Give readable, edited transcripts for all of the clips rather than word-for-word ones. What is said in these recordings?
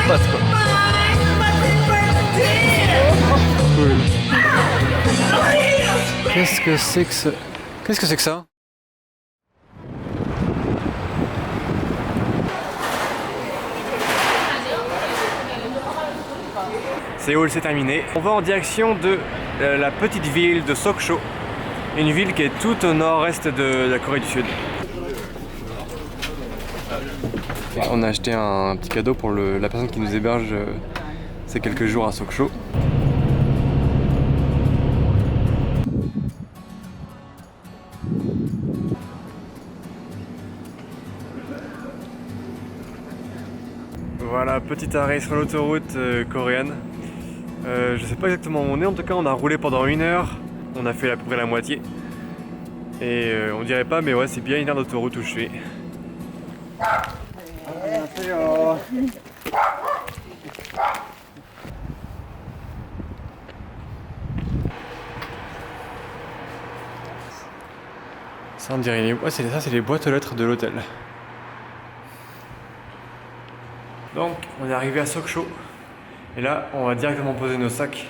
passe quoi. Cool. Qu'est-ce que c'est que ce... Qu'est-ce que c'est que ça? Séoul, c'est terminé. On va en direction de la petite ville de Sokcho, une ville qui est tout au nord-est de la Corée du Sud. On a acheté un petit cadeau pour la personne qui nous héberge ces quelques jours à Sokcho. Voilà, petit arrêt sur l'autoroute coréenne. Je sais pas exactement où on est, en tout cas on a roulé pendant 1 heure, on a fait à peu près la moitié. Et on dirait pas, mais ouais, c'est bien une aire d'autoroute où je suis. Ça on dirait les... Ouais, ça c'est les boîtes aux lettres de l'hôtel. Donc on est arrivé à Sokcho. Et là on va directement poser nos sacs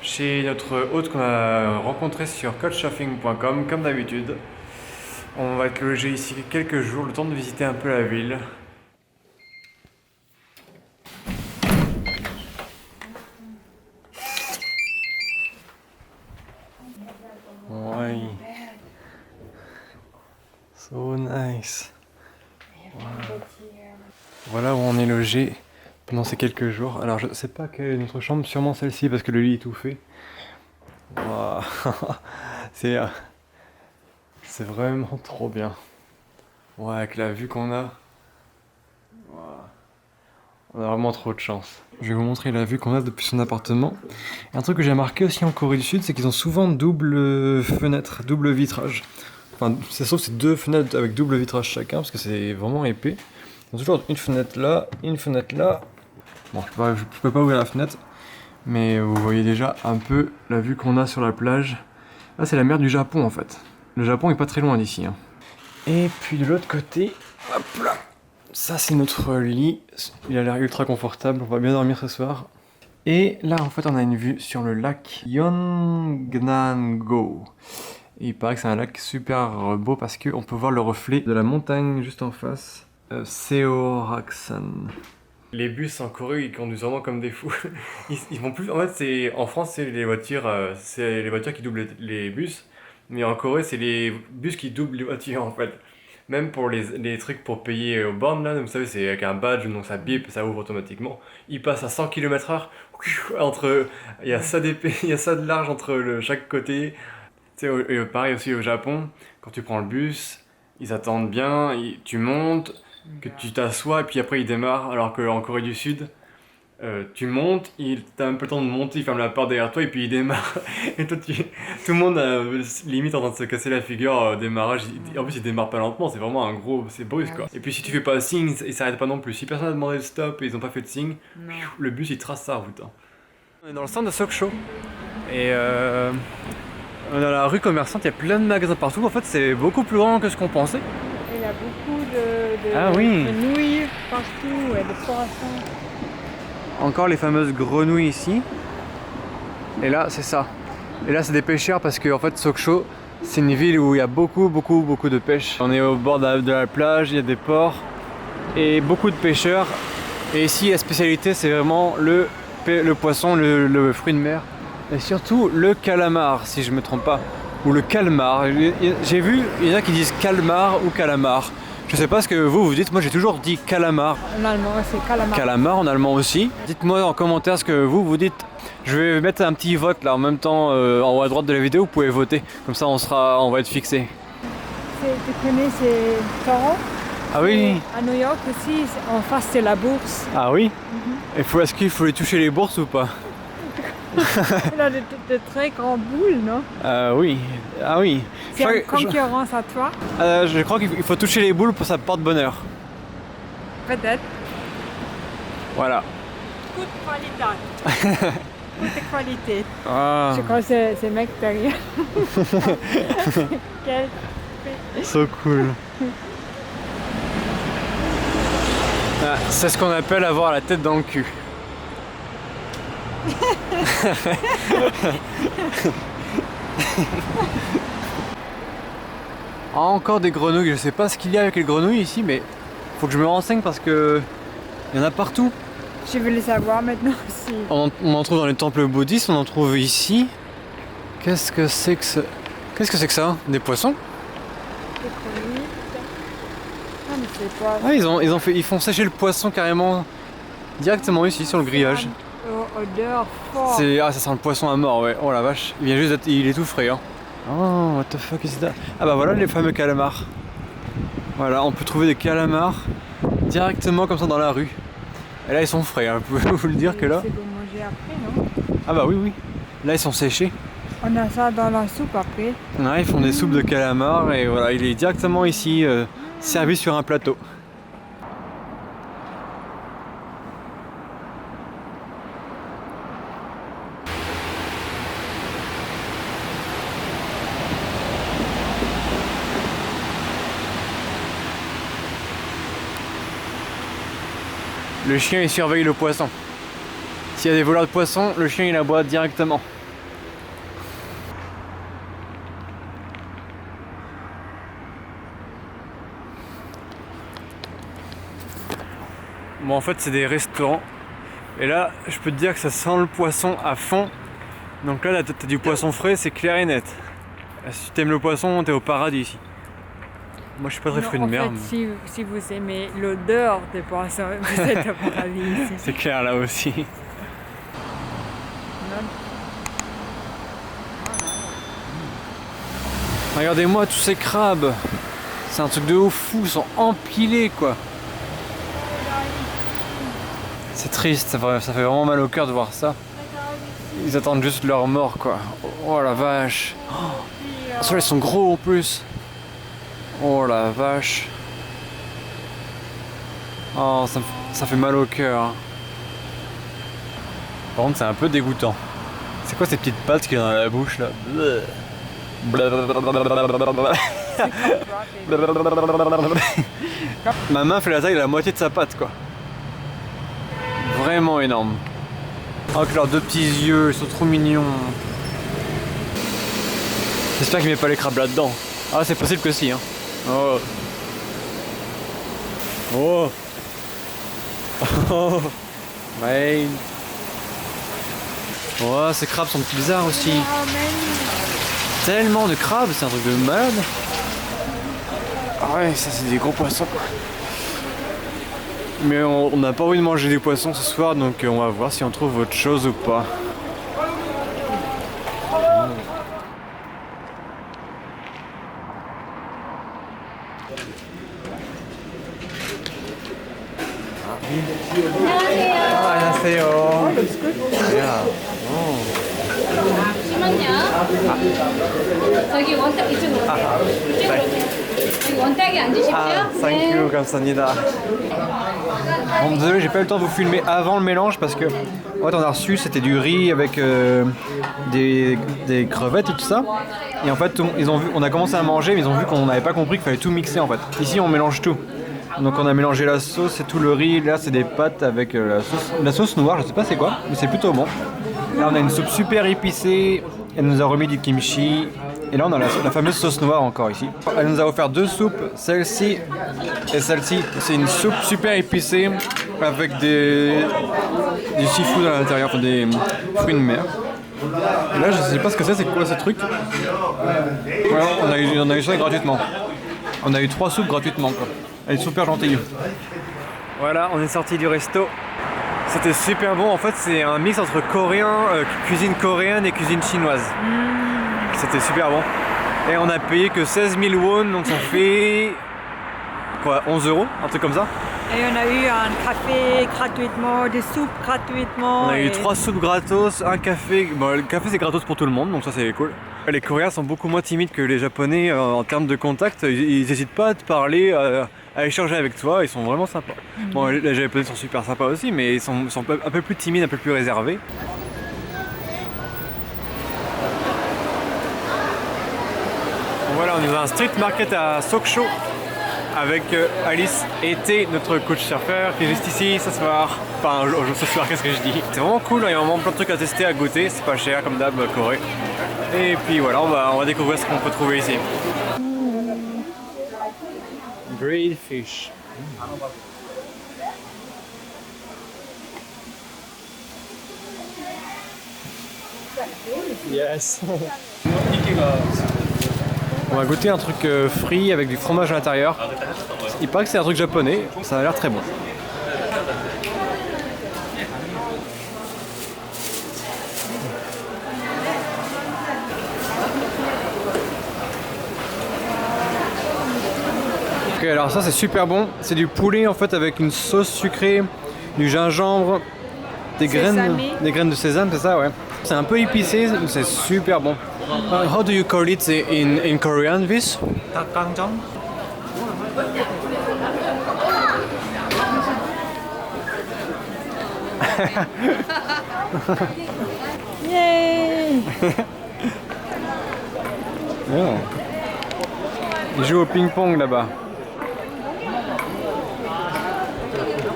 chez notre hôte qu'on a rencontré sur couchsurfing.com comme d'habitude. On va être logé ici quelques jours, le temps de visiter un peu la ville. Ouais. So nice. Voilà où on est logé pendant ces quelques jours. Alors je sais pas quelle est notre chambre, sûrement celle-ci parce que le lit est tout fait. Wow. C'est vraiment trop bien. Ouais, avec la vue qu'on a. Wow. On a vraiment trop de chance. Je vais vous montrer la vue qu'on a depuis son appartement. Et un truc que j'ai remarqué aussi en Corée du Sud, c'est qu'ils ont souvent double fenêtre, double vitrage. Enfin, c'est sauf c'est 2 fenêtres avec double vitrage chacun parce que c'est vraiment épais. Ils ont toujours une fenêtre là, une fenêtre là. Bon, je peux pas ouvrir la fenêtre, mais vous voyez déjà un peu la vue qu'on a sur la plage. Là, c'est la mer du Japon en fait. Le Japon est pas très loin d'ici. Hein. Et puis de l'autre côté, hop là, ça c'est notre lit. Il a l'air ultra confortable, on va bien dormir ce soir. Et là, en fait, on a une vue sur le lac Yeongnam-go. Et il paraît que c'est un lac super beau parce qu'on peut voir le reflet de la montagne juste en face. Seoraksan. Les bus en Corée, ils conduisent vraiment comme des fous. Ils vont plus. En fait, en France, c'est les voitures qui doublent les bus. Mais en Corée, c'est les bus qui doublent les voitures en fait. Même pour les trucs pour payer aux bornes là, vous savez, c'est avec un badge, donc ça bip, ça ouvre automatiquement. Ils passent à 100 km/h. Il y a ça d'épais, il y a ça de large entre chaque côté. Tu sais, pareil aussi au Japon, quand tu prends le bus, ils attendent bien, tu montes, que tu t'assois et puis après ils démarrent. Alors qu'en Corée du Sud, tu montes, t'as un peu le temps de monter, ils ferment la porte derrière toi et puis ils démarrent. Et toi, tout le monde limite en train de se casser la figure au démarrage. En plus, ils démarrent pas lentement, c'est vraiment un gros, c'est brusque quoi. Et puis si tu fais pas de signe, ils s'arrêtent pas non plus. Si personne n'a demandé de stop et ils ont pas fait de signe, le bus il trace sa route. Hein. On est dans le centre de Sokcho et dans la rue commerçante, il y a plein de magasins partout. En fait, c'est beaucoup plus grand que ce qu'on pensait. Et il y a beaucoup de nouilles partout et de poissons. Encore les fameuses grenouilles ici. Et là, c'est ça. Et là, c'est des pêcheurs parce que en fait, Sokcho, c'est une ville où il y a beaucoup de pêche. On est au bord de la plage, il y a des ports et beaucoup de pêcheurs. Et ici, la spécialité, c'est vraiment le poisson, le fruit de mer. Et surtout le calamar, si je me trompe pas. Ou le calmar. J'ai vu, il y en a qui disent calmar ou calamar. Je sais pas ce que vous dites, moi j'ai toujours dit calamar. En allemand, c'est calamar. Calamar en allemand aussi. Dites-moi en commentaire ce que vous dites. Je vais mettre un petit vote là en même temps en haut à droite de la vidéo, vous pouvez voter. Comme ça on va être fixé. Tu connais ces Toro? Ah oui. À New York aussi, en face c'est la bourse. Ah oui. Est-ce qu'il faut les toucher les bourses ou pas? Il a de très grandes boules, non? Oui. Ah oui. C'est une concurrence à toi? Je crois qu'il faut toucher les boules pour ça porte bonheur. Peut-être. Voilà. Good qualité. Good qualité. Ah. Je crois que c'est mec derrière. Quel... So cool. Ah, c'est ce qu'on appelle avoir la tête dans le cul. Encore des grenouilles, je sais pas ce qu'il y a avec les grenouilles ici, mais faut que je me renseigne parce que il y en a partout. Je veux le savoir maintenant aussi. On en trouve dans les temples bouddhistes, on en trouve ici. Qu'est-ce que c'est que ça? Qu'est-ce que c'est que ça? Des poissons? Des grenouilles. Ah mais c'est pas... Ah, ils font sécher le poisson carrément directement ici sur le grillage. Odeur forte. Ah, ça sent le poisson à mort, ouais. Oh la vache, il vient juste d'être... Il est tout frais, hein. Oh, what the fuck is that? Ah bah voilà les fameux calamars. Voilà, on peut trouver des calamars directement comme ça dans la rue. Et là ils sont frais, hein. Vous pouvez vous le dire que là... C'est pour manger après, non? Ah bah oui, oui. Là ils sont séchés. On a ça dans la soupe après. Ouais, ils font des soupes de calamars et voilà, il est directement ici, servi sur un plateau. Le chien il surveille le poisson. S'il y a des voleurs de poissons, le chien il aboie directement. Bon en fait c'est des restaurants. Et là je peux te dire que ça sent le poisson à fond. Donc là t'as du poisson frais, c'est clair et net. Si t'aimes le poisson, t'es au paradis ici. Moi je suis pas très fruit de mer. En fait, si vous aimez l'odeur des poissons, vous êtes au paradis ici. C'est clair là aussi. Regardez-moi tous ces crabes. C'est un truc de ouf fou, ils sont empilés quoi. C'est triste, ça fait vraiment mal au cœur de voir ça. Ils attendent juste leur mort quoi. Oh la vache. Oh, ils sont gros en plus. Oh la vache. Oh ça fait mal au cœur. Par contre c'est un peu dégoûtant. C'est quoi ces petites pattes qu'il y a dans la bouche là? Ma main fait la taille de la moitié de sa patte quoi. Vraiment énorme. Oh que leurs deux petits yeux, ils sont trop mignons. J'espère qu'il met pas les crabes là-dedans. Ah c'est possible que si hein. Oh. Oh. Oh. Ouais. Oh ces crabes sont bizarres aussi. Tellement de crabes, c'est un truc de malade. Ah ouais, ça c'est des gros poissons. Mais on n'a pas envie de manger des poissons ce soir, donc on va voir si on trouve autre chose ou pas. 안녕하세요. 잠시만요. 저기 원탁 이쪽으로 오세요. 이쪽으로 오세요. 여기 원탁에 앉으십시오. Thank you, 감사합니다. Bon, désolé, j'ai pas eu le temps de vous filmer avant le mélange parce que en fait, on a reçu, c'était du riz avec des crevettes et tout ça. Et en fait, on a commencé à manger, mais ils ont vu qu'on n'avait pas compris qu'il fallait tout mixer en fait. Ici, on mélange tout. Donc on a mélangé la sauce et tout le riz. Là, c'est des pâtes avec la sauce noire. Je sais pas c'est quoi, mais c'est plutôt bon. Là, on a une soupe super épicée. Elle nous a remis du kimchi. Et là, on a la fameuse sauce noire encore ici. Elle nous a offert deux soupes, celle-ci et celle-ci. C'est une soupe super épicée avec du seafood à l'intérieur, enfin des fruits de mer. Et là, je sais pas ce que c'est quoi ce truc. Voilà, on a eu ça gratuitement. On a eu 3 soupes gratuitement quoi. Elle est super gentille. Voilà, on est sorti du resto. C'était super bon. En fait, c'est un mix entre cuisine coréenne et cuisine chinoise. C'était super bon. Et on a payé que 16 000 won, donc ça fait quoi, 11 €, un truc comme ça. Et on a eu un café gratuitement, des soupes gratuitement. On a eu 3 soupes gratos, un café. Bon, le café c'est gratos pour tout le monde, donc ça c'est cool. Les Coréens sont beaucoup moins timides que les Japonais en termes de contact. Ils n'hésitent pas à te parler, à échanger avec toi. Ils sont vraiment sympas. Bon, les Japonais sont super sympas aussi, mais ils sont un peu plus timides, un peu plus réservés. Voilà, on est dans un street market à Sokcho. avec Alice et T, notre coach surfeur, qui est juste ici ce soir. Enfin, ce soir, qu'est-ce que je dis? C'est vraiment cool, il y a vraiment plein de trucs à tester, à goûter, c'est pas cher comme d'hab, Corée. Et puis voilà, on va découvrir ce qu'on peut trouver ici. Grilled fish. Yes. On va goûter un truc frit avec du fromage à l'intérieur. Il paraît que c'est un truc japonais, ça a l'air très bon. Ok, alors ça c'est super bon. C'est du poulet en fait avec une sauce sucrée, du gingembre, des graines de sésame, c'est ça, ouais. C'est un peu épicé, c'est super bon. How do you call it in Korean, this? 닭강정? Yay! Oh. Il joue au ping-pong là-bas.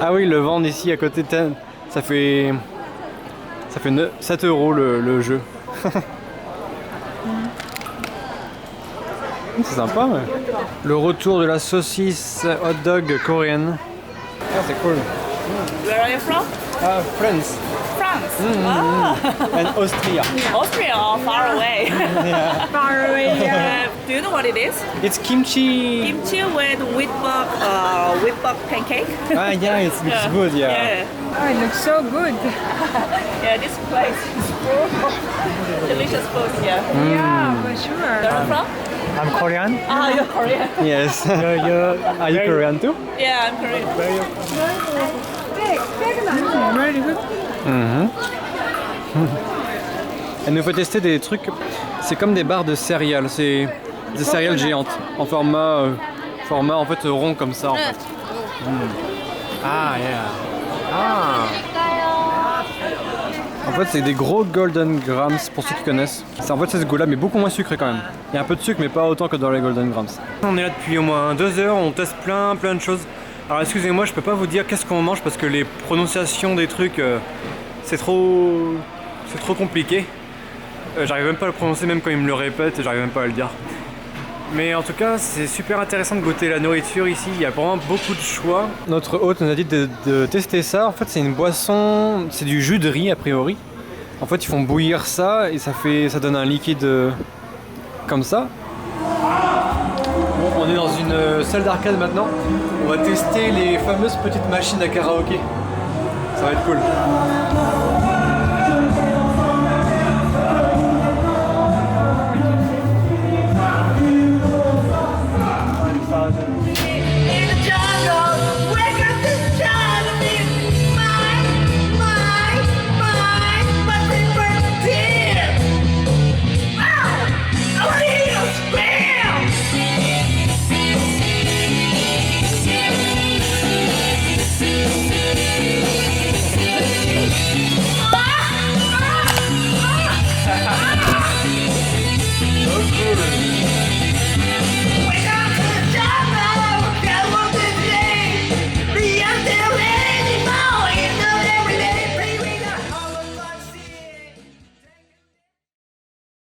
Ah oui, le vendre ici à côté de ça fait 7 € le jeu. C'est sympa, ouais. Le retour de la saucisse hot dog coréenne. Ah, c'est cool. Where are you from? France. France. And Austria. Austria, far away. Far away, yeah. Do you know what it is? It's kimchi. Kimchi with wheat buck pancake. Ah, yeah, it looks good, yeah. Yeah. Oh, it looks so good. Yeah, this place is delicious food. Yeah. Yeah, for sure. Where are you from? I'm Korean. Ah, you're Korean. Yes. Are you Korean too? Yeah, I'm Korean. Very good. Elle nous fait tester des trucs. C'est comme des barres de céréales. C'est des céréales géantes en format en fait rond comme ça en fait. Ah yeah. Ah. En fait, c'est des gros Golden Grams pour ceux qui connaissent. En fait, c'est ce goût-là, mais beaucoup moins sucré quand même. Il y a un peu de sucre, mais pas autant que dans les Golden Grams. On est là depuis au moins 2 heures, on teste plein de choses. Alors excusez-moi, je peux pas vous dire qu'est-ce qu'on mange parce que les prononciations des trucs, c'est trop compliqué. J'arrive même pas à le prononcer, même quand ils me le répètent, j'arrive même pas à le dire. Mais en tout cas, c'est super intéressant de goûter la nourriture ici, il y a vraiment beaucoup de choix. Notre hôte nous a dit de tester ça. En fait, c'est une boisson, c'est du jus de riz a priori. En fait, ils font bouillir ça et ça donne un liquide comme ça. Bon, on est dans une salle d'arcade maintenant. On va tester les fameuses petites machines à karaoké. Ça va être cool.